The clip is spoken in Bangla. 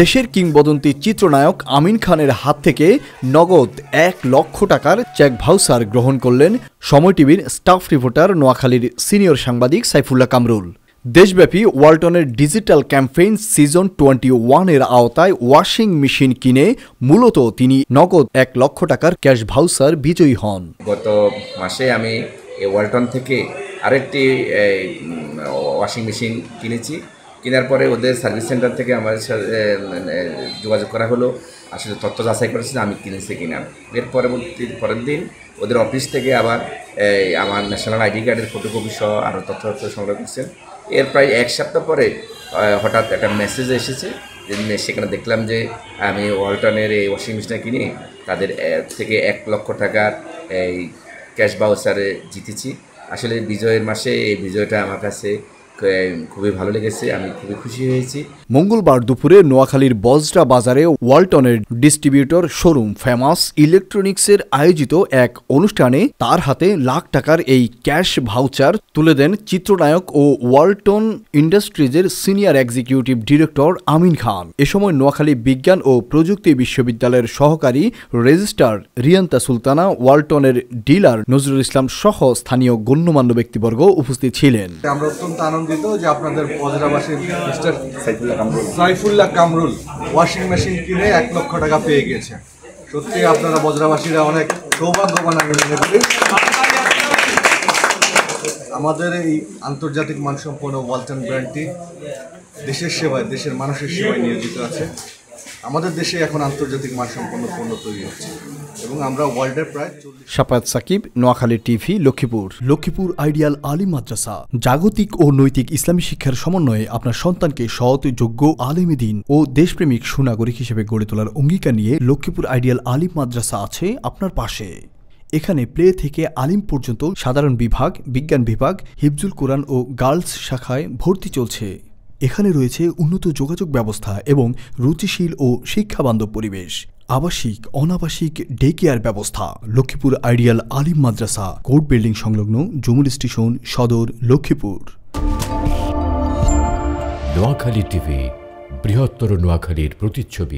দেশের কিংবদন্তি চিত্রনায়ক আমিন খানের হাত থেকে নগদ ১ লক্ষ টাকার চেক ভাউচার গ্রহণ করলেন সময় টিভির স্টাফ রিপোর্টার নোয়াখালীর সিনিয়র সাংবাদিক সাইফুল্লাহ কামরুল। দেশব্যাপী ওয়ালটনের ডিজিটাল ক্যাম্পেইন সিজন 21 এর আওতায় ওয়াশিং মেশিন কিনে মূলত তিনি নগদ ১ লক্ষ টাকার ক্যাশ ভাউচার বিজয়ী হন। গত মাসে আমি ওয়ালটন থেকে আরেকটি ওয়াশিং মেশিন কিনেছি। কেনার পরে ওদের সার্ভিস সেন্টার থেকে আমার সাথে যোগাযোগ করা হলো, আসলে তথ্য যাচাই করেছে আমি কিনেছি কিনা। এর পরের দিন ওদের অফিস থেকে আবার আমার ন্যাশনাল আইডি কার্ডের ফটোকপি সহ আরও তথ্য সংগ্রহ করছেন। এর প্রায় 1 সপ্তাহ পরে হঠাৎ একটা মেসেজ এসেছে, সেখানে দেখলাম যে আমি ওয়ালটনের এই ওয়াশিং মেশিনটা কিনে তাদের থেকে ১ লক্ষ টাকার এই ক্যাশ ভাউচারে জিতেছি। আসলে বিজয়ের মাসে এই বিজয়টা আমার কাছে খুবই ভালো লেগেছে, আমি খুবই খুশি হয়েছি। মঙ্গলবার দুপুরে নোয়াখালীর বজরা বাজারে ওয়ালটনের ডিস্ট্রিবিউটর শোরুম ফেমাস ইলেকট্রনিক্সের আয়োজিত এক অনুষ্ঠানে তার হাতে লাখ টাকার এই ক্যাশ ভাউচার তুলে দেন চিত্রনায়ক ও Walton ইন্ডাস্ট্রিজের senior executive director Amin Khan. এ সময় নোয়াখালী বিজ্ঞান ও প্রযুক্তি বিশ্ববিদ্যালয়ের সহকারী রেজিস্ট্রার রিয়ান্তা সুলতানা, ওয়ালটনের ডিলার নজরুল ইসলাম সহ স্থানীয় গণ্যমান্য ব্যক্তিবর্গ উপস্থিত ছিলেন। আমরা অত্যন্ত আনন্দিত যে আপনাদের বজরাবাসীর mister Saifullah Kamrul washing machine কিনে ১ লক্ষ টাকা পেয়ে গেছে। সত্যি আপনারা বজরাবাসীরা অনেক সৌভাগ্যবান। আমি মনে করি আমাদের এই আন্তর্জাতিক মানসম্পন্ন ওয়ালটন ব্র্যান্ডটি দেশের সেবায়, দেশের মানুষের সেবায় নিয়োজিত আছে। আমাদের দেশে এখন আন্তর্জাতিক মানসম্পন্ন পণ্য তৈরি হচ্ছে এবং আমরা ওয়ার্ল্ডের প্রায়। শাফায়াত সাকিব, নোয়াখালী টিভি, লক্ষ্মীপুর। লক্ষ্মীপুর আইডিয়াল আলিম মাদ্রাসা জাগতিক ও নৈতিক ইসলামী শিক্ষার সমন্বয়ে আপনার সন্তানকে সৎ, যোগ্য, আলেমে দ্বীন ও দেশপ্রেমিক সুনাগরিক হিসেবে গড়ে তোলার অঙ্গীকার নিয়ে লক্ষ্মীপুর আইডিয়াল আলিম মাদ্রাসা আছে আপনার পাশে। এখানে প্লে থেকে আলিম পর্যন্ত সাধারণ বিভাগ, বিজ্ঞান বিভাগ, হিফজুল কোরআন ও গার্লস শাখায় ভর্তি চলছে। এখানে রয়েছে উন্নত যোগাযোগ ব্যবস্থা এবং রুচিশীল ও শিক্ষাবান্ধব পরিবেশ, আবাসিক অনাবাসিক ডে কেয়ার ব্যবস্থা। লক্ষ্মীপুর আইডিয়াল আলিম মাদ্রাসা, কোর্ট বিল্ডিং সংলগ্ন, জমুল স্টেশন, সদর, লক্ষ্মীপুর। নোয়াখালী টিভি, বৃহত্তর নোয়াখালীর প্রতিচ্ছবি।